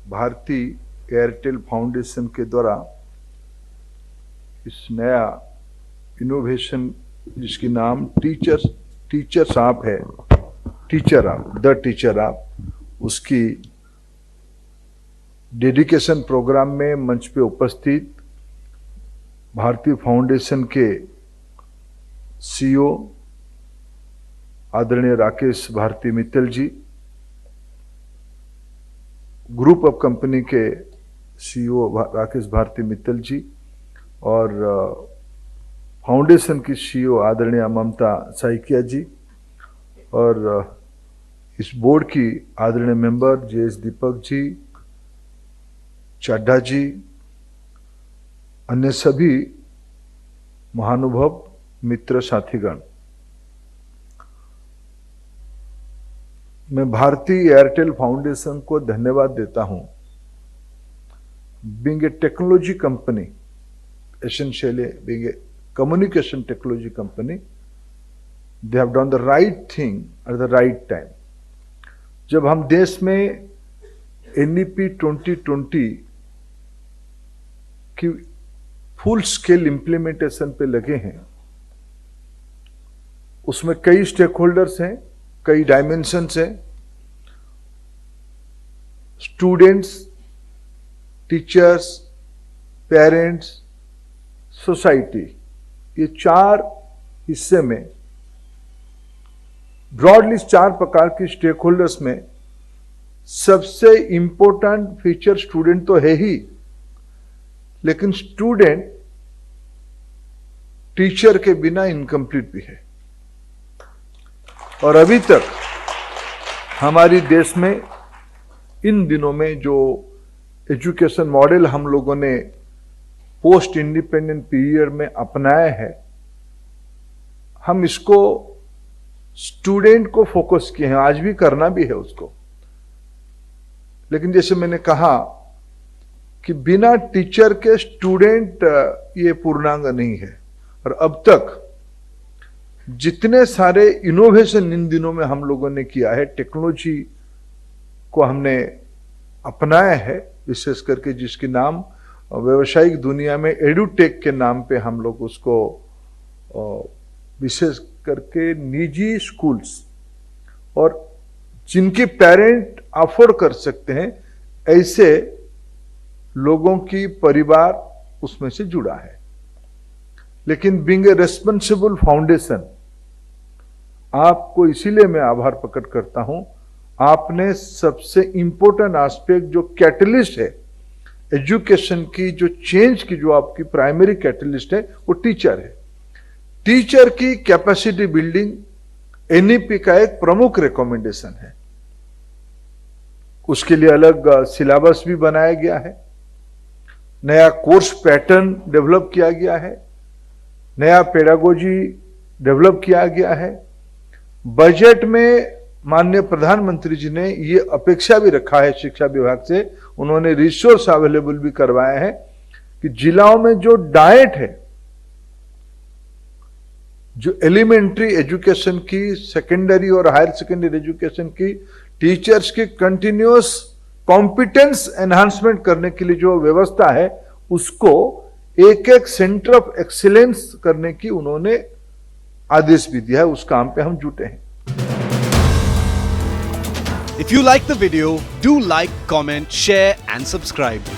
Bharti Airtel foundation के द्वारा इस नया इनोवेशन जिसकी नाम टीचर्स आप है, टीचर आप, द टीचर आप, उसकी डेडिकेशन प्रोग्राम में मंच पे उपस्थित भारतीय फाउंडेशन के सीईओ आदरणीय राकेश भारती मित्तल जी, ग्रुप ऑफ कंपनी के सीईओ राकेश भारती मित्तल जी और फाउंडेशन की सीईओ आदरणीय ममता साइकिया जी और इस बोर्ड की आदरणीय मेंबर जेएस दीपक जी, चड्ढा जी, अन्य सभी महानुभव मित्र साथीगण, मैं भारतीय एयरटेल फाउंडेशन को धन्यवाद देता हूं। Being a technology company, essentially being a communication technology company, they have done the right thing at the right time. जब हम देश में NEP 2020 की फुल स्केल इंप्लीमेंटेशन पे लगे हैं, उसमें कई स्टेक होल्डर्स हैं, कई डायमेंशंस हैं, स्टूडेंट्स, टीचर्स, पेरेंट्स, सोसाइटी, ये चार हिस्से में ब्रॉडली 4 प्रकार की स्टेक होल्डर्स में सबसे इंपॉर्टेंट फीचर स्टूडेंट तो है ही, लेकिन स्टूडेंट टीचर के बिना इनकम्प्लीट भी है। और अभी तक हमारी देश में इन दिनों में जो एजुकेशन मॉडल हम लोगों ने पोस्ट इंडिपेंडेंट पीरियड में अपनाया है, हम इसको स्टूडेंट को फोकस किए हैं, आज भी करना भी है उसको, लेकिन जैसे मैंने कहा कि बिना टीचर के स्टूडेंट ये पूर्णांग नहीं है। और अब तक जितने सारे इनोवेशन इन दिनों में हम लोगों ने किया है, टेक्नोलॉजी को हमने अपनाया है, विशेष करके जिसकी नाम व्यावसायिक दुनिया में एडुटेक के नाम पे हम लोग उसको विशेष करके निजी स्कूल्स और जिनके पेरेंट अफोर्ड कर सकते हैं ऐसे लोगों की परिवार उसमें से जुड़ा है। लेकिन बीइंग ए रेस्पॉन्सिबल फाउंडेशन, आपको इसीलिए मैं आभार प्रकट करता हूं, आपने सबसे इंपॉर्टेंट एस्पेक्ट जो कैटलिस्ट है एजुकेशन की, जो चेंज की, जो आपकी प्राइमरी कैटलिस्ट है, वो टीचर है। टीचर की कैपेसिटी बिल्डिंग एनईपी का एक प्रमुख रिकमेंडेशन है। उसके लिए अलग सिलेबस भी बनाया गया है, नया कोर्स पैटर्न डेवलप किया गया है, नया पेडागोजी डेवलप किया गया है। बजट में माननीय प्रधानमंत्री जी ने ये अपेक्षा भी रखा है शिक्षा विभाग से, उन्होंने रिसोर्स अवेलेबल भी करवाया है कि जिलाओं में जो डाइट है, जो एलिमेंट्री एजुकेशन की, सेकेंडरी और हायर सेकेंडरी एजुकेशन की, टीचर्स की कंटिन्यूअस कॉम्पिटेंस एनहांसमेंट करने के लिए जो व्यवस्था है, उसको एक एक सेंटर ऑफ एक्सीलेंस करने की उन्होंने आदेश भी दिया है। उस काम पे हम जुटे हैं। If you like the video, do like, comment, share and subscribe.